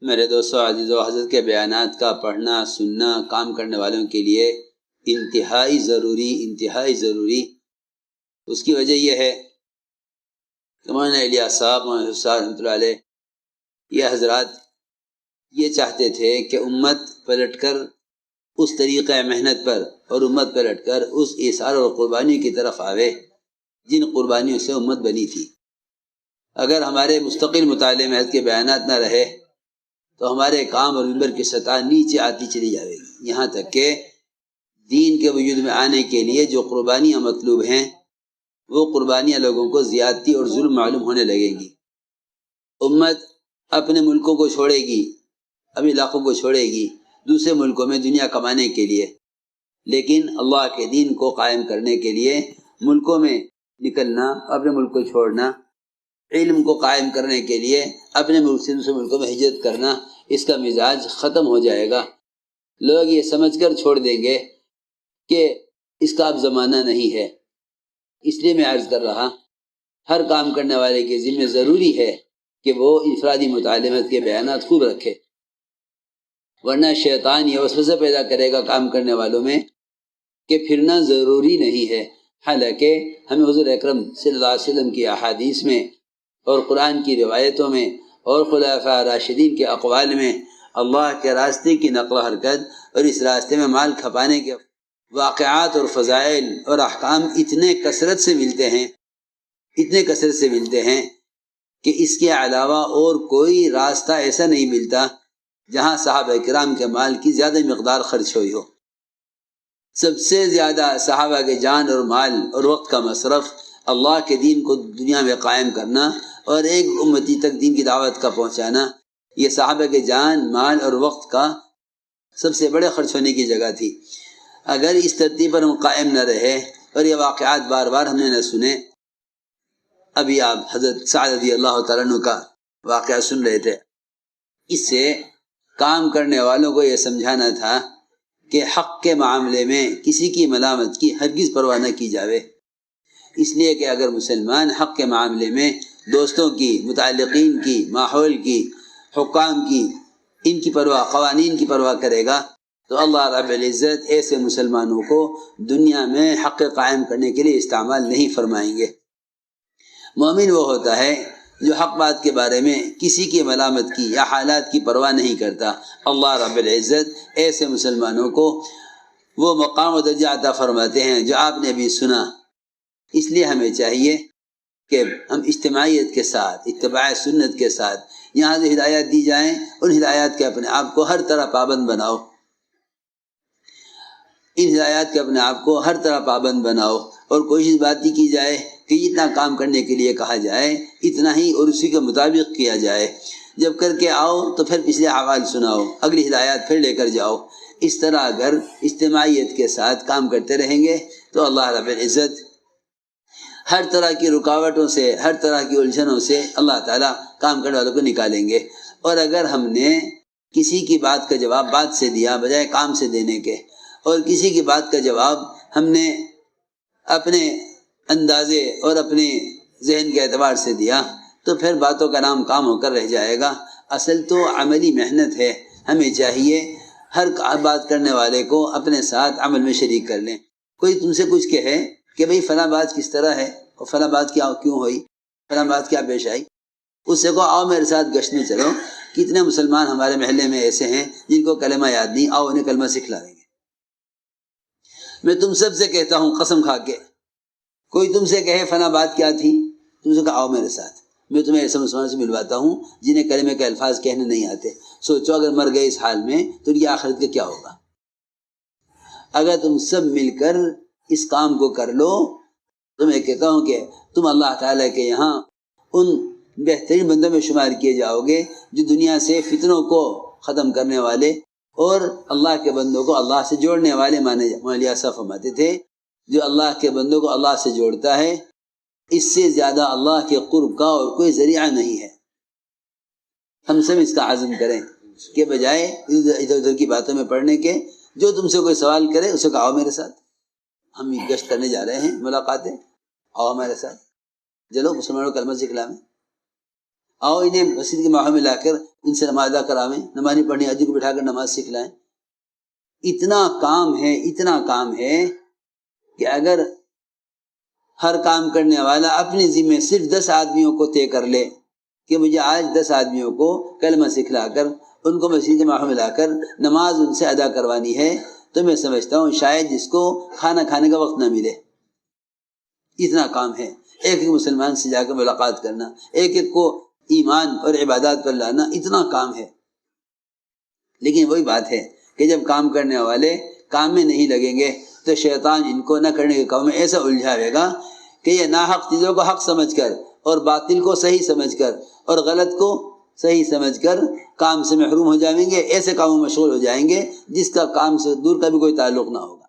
میرے دوستو عزیزو، حضرت کے بیانات کا پڑھنا سننا کام کرنے والوں کے لیے انتہائی ضروری۔ اس کی وجہ یہ ہے کہ مولانا الیاس صاحب رحمۃ اللہ علیہ یہ حضرات یہ چاہتے تھے کہ امت پلٹ کر اس طریقہ محنت پر اور امت پلٹ کر اس ایثار اور قربانی کی طرف آوے جن قربانیوں سے امت بنی تھی۔ اگر ہمارے مستقل مطالعے میں حضرت کے بیانات نہ رہے تو ہمارے کام اور منبر کی سطح نیچے آتی چلی جائے گی، یہاں تک کہ دین کے وجود میں آنے کے لیے جو قربانیاں مطلوب ہیں وہ قربانیاں لوگوں کو زیادتی اور ظلم معلوم ہونے لگیں گی۔ امت اپنے ملکوں کو چھوڑے گی، اپنے علاقوں کو چھوڑے گی دوسرے ملکوں میں دنیا کمانے کے لیے، لیکن اللہ کے دین کو قائم کرنے کے لیے ملکوں میں نکلنا، اپنے ملک کو چھوڑنا، علم کو قائم کرنے کے لیے اپنے ملک سے دوسرے ملکوں میں ہجرت کرنا، اس کا مزاج ختم ہو جائے گا۔ لوگ یہ سمجھ کر چھوڑ دیں گے کہ اس کا اب زمانہ نہیں ہے۔ اس لیے میں عرض کر رہا، ہر کام کرنے والے کے ذمہ ضروری ہے کہ وہ انفرادی مطالعات کے بیانات خوب رکھے، ورنہ شیطان یہ وسوسہ پیدا کرے گا کام کرنے والوں میں کہ پھرنا ضروری نہیں ہے۔ حالانکہ ہمیں حضور اکرم صلی اللہ علیہ وسلم کی احادیث میں اور قرآن کی روایتوں میں اور خلفاء راشدین کے اقوال میں اللہ کے راستے کی نقل و حرکت اور اس راستے میں مال کھپانے کے واقعات اور فضائل اور احکام اتنے کثرت سے ملتے ہیں کہ اس کے علاوہ اور کوئی راستہ ایسا نہیں ملتا جہاں صحابہ کرام کے مال کی زیادہ مقدار خرچ ہوئی ہو۔ سب سے زیادہ صحابہ کے جان اور مال اور وقت کا مصرف اللہ کے دین کو دنیا میں قائم کرنا اور ایک امتی تک دین کی دعوت کا پہنچانا، یہ صحابہ کے جان مال اور وقت کا سب سے بڑے خرچ ہونے کی جگہ تھی۔ اگر اس ترتیب پر ہم قائم نہ رہے اور یہ واقعات بار بار ہم نے نہ سنے، ابھی آپ حضرت سعد رضی اللہ تعالیٰ عنہ کا واقعہ سن رہے تھے، اس سے کام کرنے والوں کو یہ سمجھانا تھا کہ حق کے معاملے میں کسی کی ملامت کی ہرگز پرواہ نہ کی جاوے، اس لیے کہ اگر مسلمان حق کے معاملے میں دوستوں کی، متعلقین کی، ماحول کی، حکام کی، ان کی پرواہ، قوانین کی پرواہ کرے گا تو اللہ رب العزت ایسے مسلمانوں کو دنیا میں حق قائم کرنے کے لیے استعمال نہیں فرمائیں گے۔ مومن وہ ہوتا ہے جو حق بات کے بارے میں کسی کی ملامت کی یا حالات کی پرواہ نہیں کرتا۔ اللہ رب العزت ایسے مسلمانوں کو وہ مقام و درجہ عطا فرماتے ہیں جو آپ نے ابھی سنا۔ اس لیے ہمیں چاہیے کہ ہم اجتماعیت کے ساتھ، اتباع سنت کے ساتھ یہاں جو ہدایات دی جائیں ان ہدایات کے اپنے آپ کو ہر طرح پابند بناؤ، ان ہدایات کے اپنے آپ کو ہر طرح پابند بناؤ، اور کوشش بات ہی کی جائے کہ جتنا کام کرنے کے لیے کہا جائے اتنا ہی اور اسی کے مطابق کیا جائے۔ جب کر کے آؤ تو پھر پچھلے احوال سناؤ، اگلی ہدایات پھر لے کر جاؤ۔ اس طرح اگر اجتماعیت کے ساتھ کام کرتے رہیں گے تو اللہ رب العزت ہر طرح کی رکاوٹوں سے، ہر طرح کی الجھنوں سے اللہ تعالیٰ کام کرنے والوں کو نکالیں گے۔ اور اگر ہم نے کسی کی بات کا جواب بات سے دیا بجائے کام سے دینے کے، اور کسی کی بات کا جواب ہم نے اپنے اندازے اور اپنے ذہن کے اعتبار سے دیا تو پھر باتوں کا نام کام ہو کر رہ جائے گا۔ اصل تو عملی محنت ہے، ہمیں چاہیے ہر بات کرنے والے کو اپنے ساتھ عمل میں شریک کر لیں۔ کوئی تم سے کچھ کہے کہ بھئی فلاں بات کس طرح ہے اور فلاں بات کیوں ہوئی، فلاں بات کیا پیش آئی، اس سے کہو آؤ میرے ساتھ گشت میں چلو، کتنے مسلمان ہمارے محلے میں ایسے ہیں جن کو کلمہ یاد نہیں، آؤ انہیں کلمہ سکھلا دیں گے۔ میں تم سب سے کہتا ہوں قسم کھا کے، کوئی تم سے کہے فلاں بات کیا تھی، تم سے کہا آؤ میرے ساتھ، میں تمہیں ایسے مسلمان سے ملواتا ہوں جنہیں کلمے کے الفاظ کہنے نہیں آتے۔ سوچو اگر مر گئے اس حال میں تو ان کی آخرت کا کیا ہوگا۔ اگر تم سب مل کر اس کام کو کر لو تو میں کہتا ہوں کہ تم اللہ تعالیٰ کے یہاں ان بہترین بندوں میں شمار کیے جاؤ گے جو دنیا سے فتنوں کو ختم کرنے والے اور اللہ کے بندوں کو اللہ سے جوڑنے والے مانے۔ مولانا صاحب فرماتے تھے جو اللہ کے بندوں کو اللہ سے جوڑتا ہے اس سے زیادہ اللہ کے قرب کا اور کوئی ذریعہ نہیں ہے۔ ہم سب اس کا عزم کریں کہ بجائے ادھر ادھر کی باتوں میں پڑھنے کے، جو تم سے کوئی سوال کرے اسے کہا آؤ میرے ساتھ، ہم گشت کرنے جا رہے ہیں، ملاقاتیں، آؤ ہمارے ساتھ، چلو مسلمانوں کو کلمہ سکھلاویں، آؤ انہیں مسجد کے ماحول میں لا کر ان سے نماز ادا کراویں، نماز نہیں پڑھنی حاجی کو بٹھا کر نماز سکھلائیں. اتنا کام ہے کہ اگر ہر کام کرنے والا اپنے ذمے صرف 10 آدمیوں کو طے کر لے کہ مجھے آج 10 آدمیوں کو کلمہ سکھلا کر ان کو مسجد جماع میں لا کر نماز ان سے ادا کروانی ہے، تو میں سمجھتا ہوں شاید جس کو کھانا کھانے کا وقت نہ ملے. اتنا کام ہے. ایک ایک مسلمان سے جا کر ملاقات کرنا، ایک ایک کو ایمان اور عبادات پر لانا، اتنا کام ہے. لیکن وہی بات ہے کہ جب کام کرنے والے کام میں نہیں لگیں گے تو شیطان ان کو نہ کرنے کے کام میں ایسا الجھاوے گا کہ یہ ناحق چیزوں کو حق سمجھ کر اور باطل کو صحیح سمجھ کر اور غلط کو صحیح سمجھ کر کام سے محروم ہو جائیں گے، ایسے کاموں میں مشغول ہو جائیں گے جس کا کام سے دور کا بھی کوئی تعلق نہ ہوگا.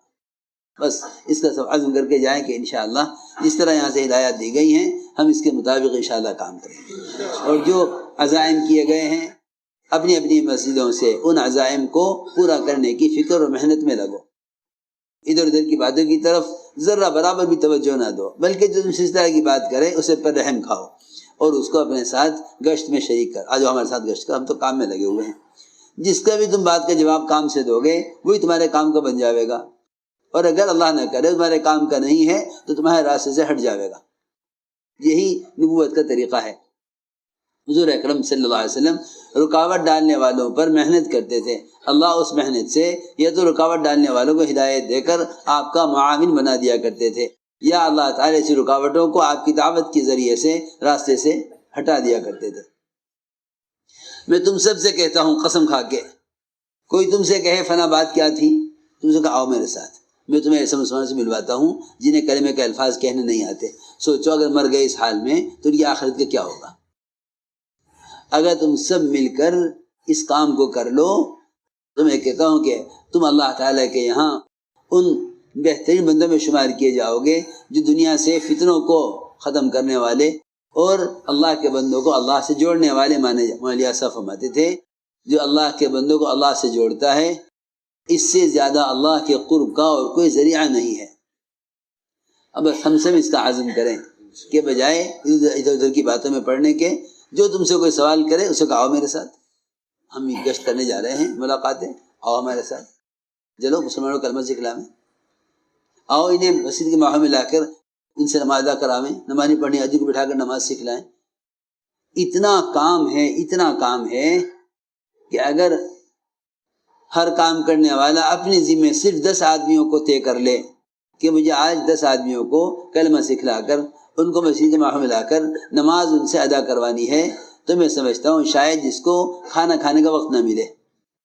بس اس کا سب عزم کر کے جائیں کہ انشاءاللہ جس طرح یہاں سے ہدایات دی گئی ہیں ہم اس کے مطابق انشاءاللہ کام کریں گے. اور جو عزائم کیے گئے ہیں اپنی اپنی مسجدوں سے ان عزائم کو پورا کرنے کی فکر اور محنت میں لگو. ادھر ادھر کی باتوں کی طرف ذرہ برابر بھی توجہ نہ دو، بلکہ جو تم اس طرح کی بات کرے اسے پر رحم کھاؤ اور اس کو اپنے ساتھ گشت میں شریک کر. آج ہمارے ساتھ گشت کر، ہم تو کام میں لگے ہوئے ہیں. جس کا بھی تم بات کا جواب کام سے دو گے وہی تمہارے کام کا بن جاوے گا، اور اگر اللہ نہ کرے تمہارے کام کا نہیں ہے تو تمہارے راستے سے ہٹ جاوے گا. یہی نبوت کا طریقہ ہے. حضور اکرم صلی اللہ علیہ وسلم رکاوٹ ڈالنے والوں پر محنت کرتے تھے. اللہ اس محنت سے یا تو رکاوٹ ڈالنے والوں کو ہدایت دے کر آپ کا معاون بنا دیا کرتے تھے، یا اللہ تعالیٰ ایسی رکاوٹوں کو آپ کی دعوت کے ذریعے سے راستے سے ہٹا دیا کرتے تھے. میں تم سب سے کہتا ہوں قسم کھا کے، کوئی تم سے کہے فلاں بات کیا تھی، تم سے کہا آؤ میرے ساتھ، میں تمہیں ایسے مسلمانوں سے ملواتا ہوں جنہیں کلمے کے الفاظ کہنے نہیں آتے. سوچو اگر مر گئے اس حال میں تو ان کی آخرت کا کیا ہوگا. اگر تم سب مل کر اس کام کو کر لو تو میں کہتا ہوں کہ تم اللہ تعالیٰ کے یہاں ان بہترین بندوں میں شمار کیے جاؤ گے جو دنیا سے فتنوں کو ختم کرنے والے اور اللہ کے بندوں کو اللہ سے جوڑنے والے مولانا صاحب فرماتے تھے جو اللہ کے بندوں کو اللہ سے جوڑتا ہے اس سے زیادہ اللہ کے قرب کا اور کوئی ذریعہ نہیں ہے. اب ہم سب اس کا عزم کریں کہ بجائے ادھر ادھر کی باتوں میں پڑھنے کے، جو تم سے کوئی سوال کرے اسے کہا آؤ میرے ساتھ، ہم گشت کرنے جا رہے ہیں، ملاقاتیں، آؤ ہمارے ساتھ، چلو مسلمانوں کو کلمہ سکھلاویں، آؤ انہیں مسجد کے ماحول میں لا کر ان سے نماز ادا کراویں، نماز نہیں پڑھنی حاجی کو بٹھا کر نماز سکھلائیں. اتنا کام ہے کہ اگر ہر کام کرنے والا اپنے ذمے صرف 10 آدمیوں کو طے کر لے کہ مجھے آج 10 آدمیوں کو کلمہ سکھلا کر ان کو مسجد جماع میں لا کر نماز ان سے ادا کروانی ہے، تو میں سمجھتا ہوں شاید جس کو کھانا کھانے کا وقت نہ ملے.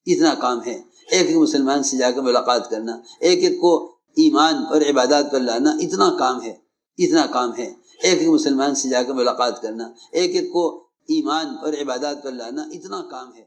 اتنا کام ہے. ایک ایک مسلمان سے جا کر ملاقات کرنا، ایک ایک کو ایمان اور عبادات پر لانا، اتنا کام ہے. ایک ایک مسلمان سے جا کر ملاقات کرنا، ایک ایک کو ایمان اور عبادات پر لانا، اتنا کام ہے.